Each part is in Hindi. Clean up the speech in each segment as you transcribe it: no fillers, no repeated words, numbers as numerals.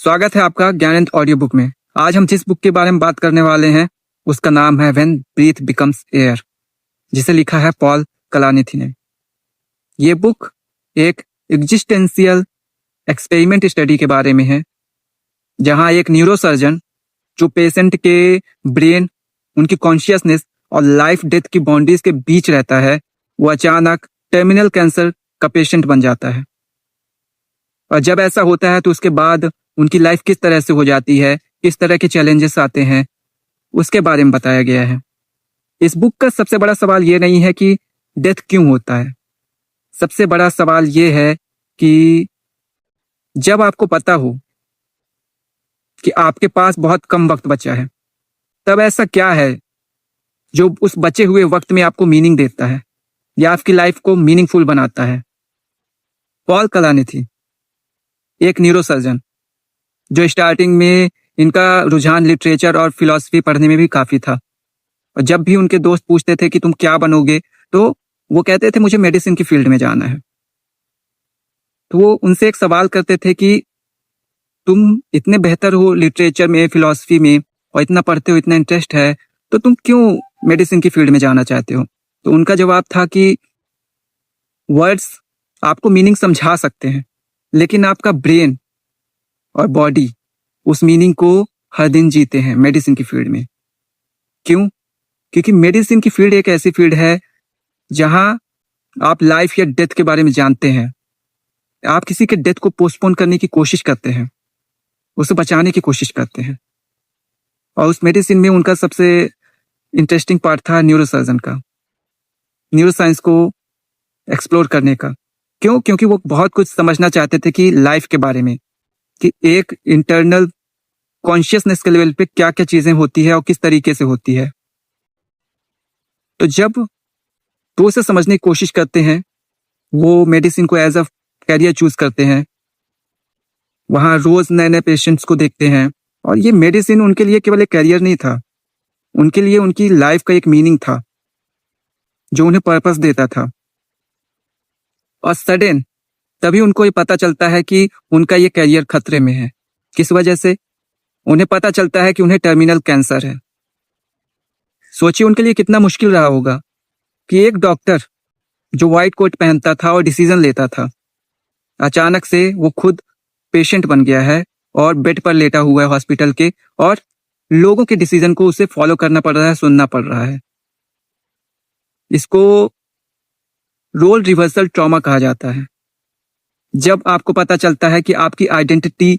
स्वागत है आपका ज्ञानंद ऑडियो बुक में। आज हम जिस बुक के बारे में बात करने वाले हैं उसका नाम है व्हेन ब्रीथ बिकम्स एयर, जिसे लिखा है पॉल कलानिथी ने। ये बुक एक एग्जिस्टेंशियल एक्सपेरिमेंट स्टडी के बारे में है, जहां एक न्यूरोसर्जन जो पेशेंट के ब्रेन, उनकी कॉन्शियसनेस और लाइफ डेथ की बाउंड्रीज के बीच रहता है, वो अचानक टर्मिनल कैंसर का पेशेंट बन जाता है। और जब ऐसा होता है तो उसके बाद उनकी लाइफ किस तरह से हो जाती है, किस तरह के चैलेंजेस आते हैं, उसके बारे में बताया गया है। इस बुक का सबसे बड़ा सवाल ये नहीं है कि डेथ क्यों होता है। सबसे बड़ा सवाल ये है कि जब आपको पता हो कि आपके पास बहुत कम वक्त बचा है, तब ऐसा क्या है जो उस बचे हुए वक्त में आपको मीनिंग देता है या आपकी लाइफ को मीनिंगफुल बनाता है। पॉल कलानिथी एक न्यूरोसर्जन जो स्टार्टिंग में इनका रुझान लिटरेचर और फिलॉसफी पढ़ने में भी काफी था, और जब भी उनके दोस्त पूछते थे कि तुम क्या बनोगे, तो वो कहते थे मुझे मेडिसिन की फील्ड में जाना है। तो वो उनसे एक सवाल करते थे कि तुम इतने बेहतर हो लिटरेचर में, फिलॉसफी में, और इतना पढ़ते हो, इतना इंटरेस्ट है, तो तुम क्यों मेडिसिन की फील्ड में जाना चाहते हो? तो उनका जवाब था कि वर्ड्स आपको मीनिंग समझा सकते हैं, लेकिन आपका ब्रेन और बॉडी उस मीनिंग को हर दिन जीते हैं मेडिसिन की फील्ड में। क्यों? क्योंकि मेडिसिन की फील्ड एक ऐसी फील्ड है जहां आप लाइफ या डेथ के बारे में जानते हैं। आप किसी के डेथ को पोस्टपोन करने की कोशिश करते हैं, उसे बचाने की कोशिश करते हैं। और उस मेडिसिन में उनका सबसे इंटरेस्टिंग पार्ट था न्यूरोसर्जन का, न्यूरोसाइंस को एक्सप्लोर करने का। क्यों? क्योंकि वो बहुत कुछ समझना चाहते थे कि लाइफ के बारे में, कि एक इंटरनल कॉन्शियसनेस के लेवल पे क्या क्या चीजें होती है और किस तरीके से होती है। तो जब वो उसे समझने की कोशिश करते हैं, वो मेडिसिन को एज अ कैरियर चूज करते हैं, वहां रोज नए नए पेशेंट्स को देखते हैं, और ये मेडिसिन उनके लिए केवल एक कैरियर नहीं था, उनके लिए उनकी लाइफ का एक मीनिंग था जो उन्हें पर्पस देता था। और सडन तभी उनको ये पता चलता है कि उनका ये कैरियर खतरे में है। किस वजह से? उन्हें पता चलता है कि उन्हें टर्मिनल कैंसर है। सोचिए उनके लिए कितना मुश्किल रहा होगा कि एक डॉक्टर जो व्हाइट कोट पहनता था और डिसीजन लेता था, अचानक से वो खुद पेशेंट बन गया है और बेड पर लेटा हुआ है हॉस्पिटल के, और लोगों के डिसीजन को उसे फॉलो करना पड़ रहा है, सुनना पड़ रहा है। इसको रोल रिवर्सल ट्रॉमा कहा जाता है। जब आपको पता चलता है कि आपकी आइडेंटिटी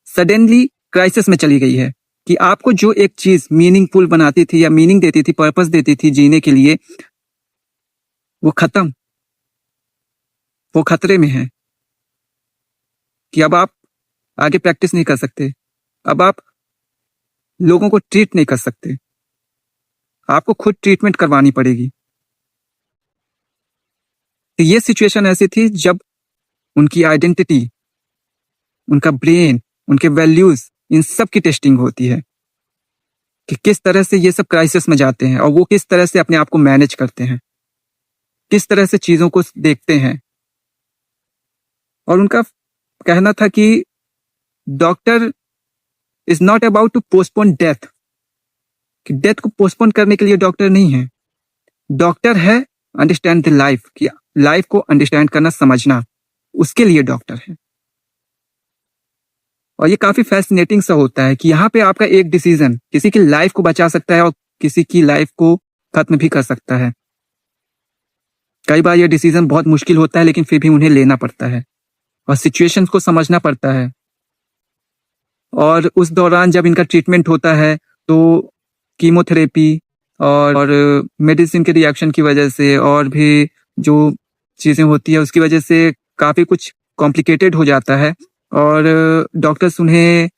सडनली क्राइसिस में चली गई है, कि आपको जो एक चीज मीनिंगफुल बनाती थी या मीनिंग देती थी, पर्पस देती थी जीने के लिए, वो खत्म, वो खतरे में है, कि अब आप आगे प्रैक्टिस नहीं कर सकते, अब आप लोगों को ट्रीट नहीं कर सकते, आपको खुद ट्रीटमेंट करवानी पड़ेगी। तो ये सिचुएशन ऐसी थी जब उनकी आइडेंटिटी, उनका ब्रेन, उनके वैल्यूज, इन सब की टेस्टिंग होती है कि किस तरह से ये सब क्राइसिस में जाते हैं और वो किस तरह से अपने आप को मैनेज करते हैं, किस तरह से चीजों को देखते हैं। और उनका कहना था कि doctor is not about to postpone death, कि डेथ को पोस्टपोन करने के लिए डॉक्टर नहीं है। डॉक्टर है अंडरस्टैंड द लाइफ, कि लाइफ को अंडरस्टैंड करना, समझना, उसके लिए डॉक्टर है। और ये काफी फैसिनेटिंग सा होता है कि यहाँ पे आपका एक डिसीजन किसी की लाइफ को बचा सकता है और किसी की लाइफ को खत्म भी कर सकता है। कई बार ये डिसीजन बहुत मुश्किल होता है, लेकिन फिर भी उन्हें लेना पड़ता है और सिचुएशंस को समझना पड़ता है। और उस दौरान जब इनका ट्रीटमेंट होता है तो कीमोथेरेपी और मेडिसिन के रिएक्शन की वजह से और भी जो चीज़ें होती है उसकी वजह से काफ़ी कुछ कॉम्प्लिकेटेड हो जाता है, और डॉक्टर्स उन्हें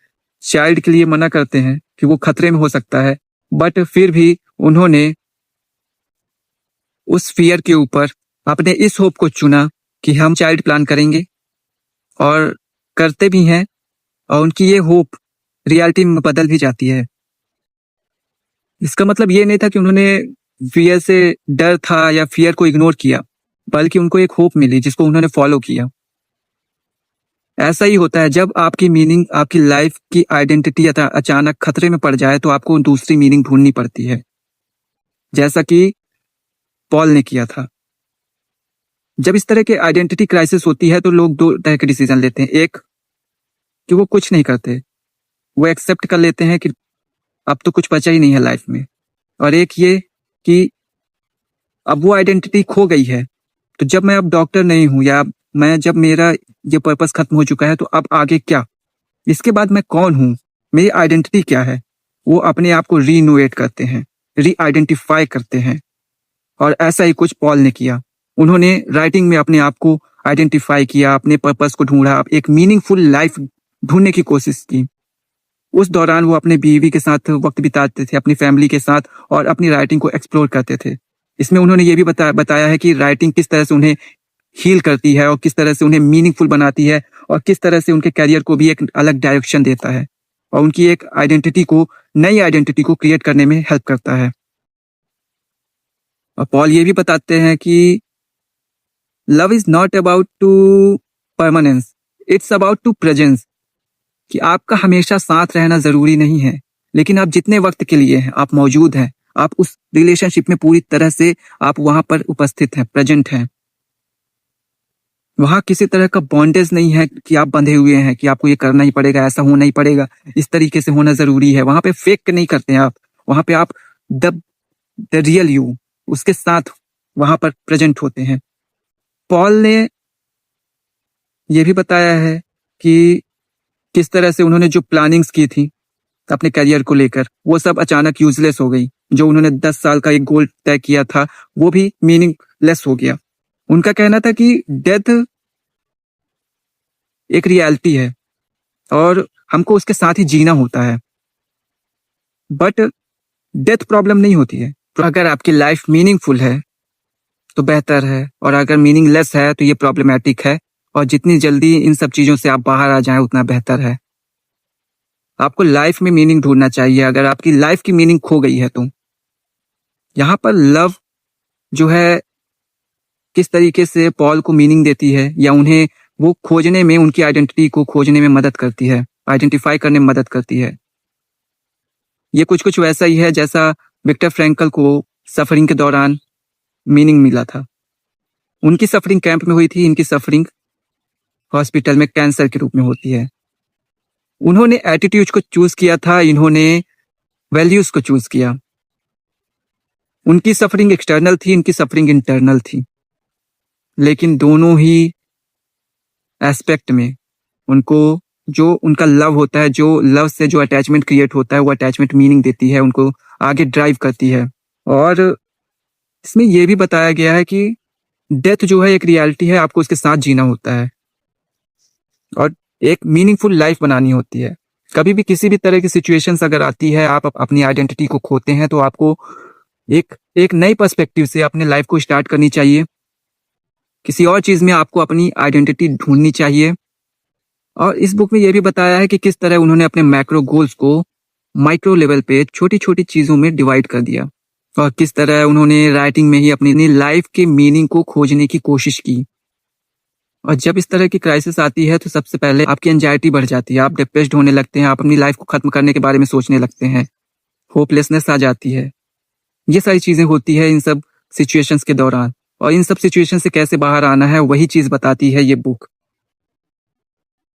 चाइल्ड के लिए मना करते हैं कि वो खतरे में हो सकता है। बट फिर भी उन्होंने उस फियर के ऊपर अपने इस होप को चुना कि हम चाइल्ड प्लान करेंगे, और करते भी हैं, और उनकी ये होप रियलिटी में बदल भी जाती है। इसका मतलब ये नहीं था कि उन्होंने फियर से, डर था या फियर को इग्नोर किया, बल्कि उनको एक होप मिली जिसको उन्होंने फॉलो किया। ऐसा ही होता है, जब आपकी मीनिंग, आपकी लाइफ की आइडेंटिटी अचानक खतरे में पड़ जाए तो आपको दूसरी मीनिंग ढूंढनी पड़ती है, जैसा कि पॉल ने किया था। जब इस तरह के आइडेंटिटी क्राइसिस होती है तो लोग दो तरह के डिसीजन लेते हैं। एक, कि वो कुछ नहीं करते, वो एक्सेप्ट कर लेते हैं कि अब तो कुछ बचा ही नहीं है लाइफ में। और एक ये कि अब वो आइडेंटिटी खो गई है, तो जब मैं अब डॉक्टर नहीं हूं, या जब मेरा ये पर्पस खत्म हो चुका है, तो अब आगे क्या, इसके बाद मैं कौन हूं, मेरी आइडेंटिटी क्या है, वो अपने आप को रीइनोवेट करते हैं, री आइडेंटिफाई करते हैं। और ऐसा ही कुछ पॉल ने किया। उन्होंने राइटिंग में अपने आप को आइडेंटिफाई किया, अपने पर्पस को ढूंढा, एक मीनिंगफुल लाइफ ढूंढने की कोशिश की। उस दौरान वो अपने बीवी के साथ वक्त बिताते थे, अपनी फैमिली के साथ, और अपनी राइटिंग को एक्सप्लोर करते थे। इसमें उन्होंने ये भी बताया है कि राइटिंग किस तरह से उन्हें हील करती है, और किस तरह से उन्हें मीनिंगफुल बनाती है, और किस तरह से उनके करियर को भी एक अलग डायरेक्शन देता है, और उनकी एक आइडेंटिटी को, नई आइडेंटिटी को क्रिएट करने में हेल्प करता है। और पॉल ये भी बताते हैं कि love is not about to permanence, it's about to presence. कि आपका हमेशा साथ रहना जरूरी नहीं है, लेकिन आप जितने वक्त के लिए हैं, आप मौजूद हैं, आप उस रिलेशनशिप में पूरी तरह से आप वहां पर उपस्थित हैं, प्रेजेंट हैं। वहां किसी तरह का बॉन्डेज नहीं है कि आप बंधे हुए हैं, कि आपको ये करना ही पड़ेगा, ऐसा होना ही पड़ेगा, इस तरीके से होना जरूरी है। वहां पे फेक नहीं करते हैं आप, वहां पे आप द रियल यू, उसके साथ वहां पर प्रेजेंट होते हैं। पॉल ने यह भी बताया है कि किस तरह से उन्होंने जो प्लानिंग्स की थी अपने करियर को लेकर, वो सब अचानक यूजलेस हो गई। जो उन्होंने 10 साल का एक गोल तय किया था, वो भी मीनिंगलेस हो गया। उनका कहना था कि डेथ एक रियलिटी है और हमको उसके साथ ही जीना होता है, बट डेथ प्रॉब्लम नहीं होती है। तो अगर आपकी लाइफ मीनिंगफुल है तो बेहतर है, और अगर मीनिंगलेस है तो ये प्रॉब्लमेटिक है, और जितनी जल्दी इन सब चीजों से आप बाहर आ जाएं उतना बेहतर है। आपको लाइफ में मीनिंग ढूंढना चाहिए। अगर आपकी लाइफ की मीनिंग खो गई है तो यहाँ पर लव जो है किस तरीके से पॉल को मीनिंग देती है, या उन्हें वो खोजने में, उनकी आइडेंटिटी को खोजने में मदद करती है, आइडेंटिफाई करने में मदद करती है। ये कुछ कुछ वैसा ही है जैसा विक्टर फ्रैंकल को सफरिंग के दौरान मीनिंग मिला था। उनकी सफरिंग कैंप में हुई थी, इनकी सफरिंग हॉस्पिटल में कैंसर के रूप में होती है। उन्होंने एटीट्यूड को चूज किया था, इन्होंने वैल्यूज को चूज किया। उनकी सफरिंग एक्सटर्नल थी, इनकी सफरिंग इंटरनल थी, लेकिन दोनों ही एस्पेक्ट में उनको जो उनका लव होता है, जो लव से जो अटैचमेंट क्रिएट होता है, वो अटैचमेंट मीनिंग देती है, उनको आगे ड्राइव करती है। और इसमें यह भी बताया गया है कि डेथ जो है एक रियलिटी है, आपको उसके साथ जीना होता है और एक मीनिंगफुल लाइफ बनानी होती है। कभी भी किसी भी तरह की सिचुएशंस अगर आती है, आप अपनी आइडेंटिटी को खोते हैं, तो आपको एक नई पर्सपेक्टिव से अपने लाइफ को स्टार्ट करनी चाहिए। किसी और चीज में आपको अपनी आइडेंटिटी ढूंढनी चाहिए। और इस बुक में यह भी बताया है कि किस तरह उन्होंने अपने मैक्रो गोल्स को माइक्रो लेवल पे छोटी छोटी चीजों में डिवाइड कर दिया, और किस तरह उन्होंने राइटिंग में ही अपनी लाइफ के मीनिंग को खोजने की कोशिश की। और जब इस तरह की क्राइसिस आती है तो सबसे पहले आपकी एंजाइटी बढ़ जाती है, आप डिप्रेस्ड होने लगते हैं, आप अपनी लाइफ को खत्म करने के बारे में सोचने लगते हैं, होपलेसनेस आ जाती है। ये सारी चीजें होती है इन सब सिचुएशंस के दौरान, और इन सब सिचुएशन से कैसे बाहर आना है वही चीज बताती है ये बुक।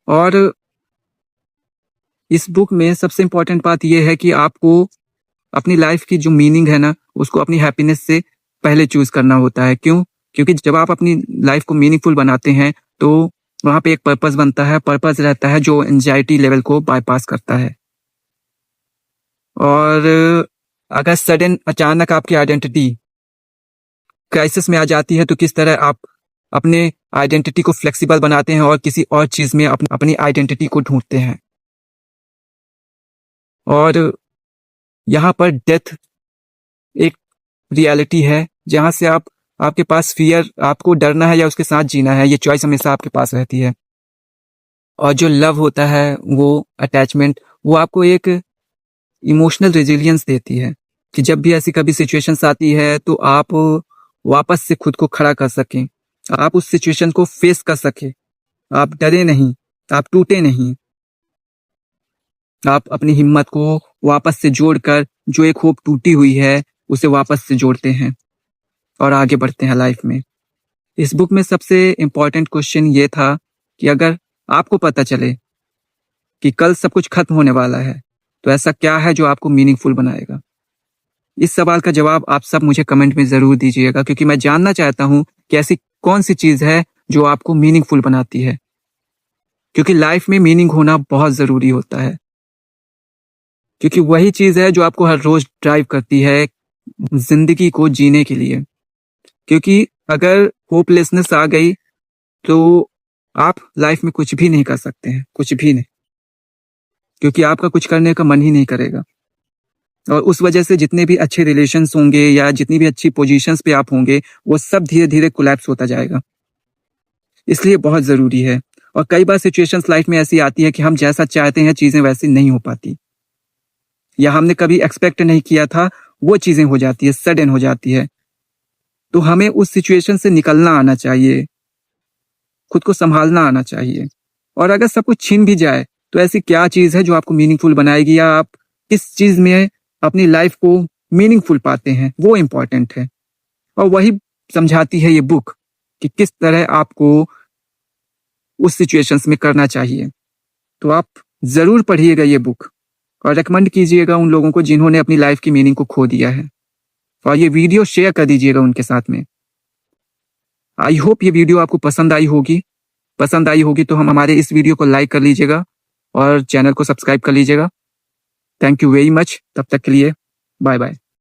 और इस बुक में सबसे इंपॉर्टेंट बात यह है कि आपको अपनी लाइफ की जो मीनिंग है ना, उसको अपनी हैप्पीनेस से पहले चूज करना होता है। क्यों? क्योंकि जब आप अपनी लाइफ को मीनिंगफुल बनाते हैं तो वहां पे एक पर्पस बनता है, पर्पस रहता है जो एंजाइटी लेवल को बाईपास करता है। और अगर सडन अचानक आपकी आइडेंटिटी क्राइसिस में आ जाती है तो किस तरह आप अपने आइडेंटिटी को फ्लेक्सिबल बनाते हैं और किसी और चीज में अपनी आइडेंटिटी को ढूंढते हैं। और यहाँ पर डेथ एक रियलिटी है जहां से आपके पास फियर, आपको डरना है या उसके साथ जीना है, ये चॉइस हमेशा आपके पास रहती है। और जो लव होता है, वो अटैचमेंट, वो आपको एक इमोशनल रेजिलियंस देती है कि जब भी ऐसी कभी सिचुएशंस आती है तो आप वापस से खुद को खड़ा कर सकें, आप उस सिचुएशन को फेस कर सकें, आप डरे नहीं, आप टूटे नहीं, आप अपनी हिम्मत को वापस से जोड़कर जो एक होप टूटी हुई है उसे वापस से जोड़ते हैं और आगे बढ़ते हैं लाइफ में। इस बुक में सबसे इम्पोर्टेंट क्वेश्चन ये था कि अगर आपको पता चले कि कल सब कुछ खत्म होने वाला है तो ऐसा क्या है जो आपको मीनिंगफुल बनाएगा। इस सवाल का जवाब आप सब मुझे कमेंट में जरूर दीजिएगा, क्योंकि मैं जानना चाहता हूं कि ऐसी कौन सी चीज है जो आपको मीनिंगफुल बनाती है, क्योंकि लाइफ में मीनिंग होना बहुत जरूरी होता है, क्योंकि वही चीज है जो आपको हर रोज ड्राइव करती है जिंदगी को जीने के लिए। क्योंकि अगर होपलेसनेस आ गई तो आप लाइफ में कुछ भी नहीं कर सकते हैं, कुछ भी नहीं, क्योंकि आपका कुछ करने का मन ही नहीं करेगा। और उस वजह से जितने भी अच्छे रिलेशंस होंगे या जितनी भी अच्छी पोजीशंस पे आप होंगे वो सब धीरे धीरे कोलैप्स होता जाएगा। इसलिए बहुत जरूरी है। और कई बार सिचुएशंस लाइफ में ऐसी आती है कि हम जैसा चाहते हैं चीजें वैसी नहीं हो पाती, या हमने कभी एक्सपेक्ट नहीं किया था वो चीजें हो जाती है, सडन हो जाती है। तो हमें उस सिचुएशन से निकलना आना चाहिए, खुद को संभालना आना चाहिए। और अगर सब कुछ छीन भी जाए तो ऐसी क्या चीज है जो आपको मीनिंगफुल बनाएगी, या आप किस चीज में अपनी लाइफ को मीनिंगफुल पाते हैं, वो इम्पोर्टेंट है। और वही समझाती है ये बुक कि किस तरह आपको उस सिचुएशंस में करना चाहिए। तो आप जरूर पढ़िएगा ये बुक और रेकमेंड कीजिएगा उन लोगों को जिन्होंने अपनी लाइफ की मीनिंग को खो दिया है, और ये वीडियो शेयर कर दीजिएगा उनके साथ में। आई होप ये वीडियो आपको पसंद आई होगी। पसंद आई होगी तो हम हमारे इस वीडियो को लाइक कर लीजिएगा और चैनल को सब्सक्राइब कर लीजिएगा। Thank you very much. तब तक के लिए बाय बाय।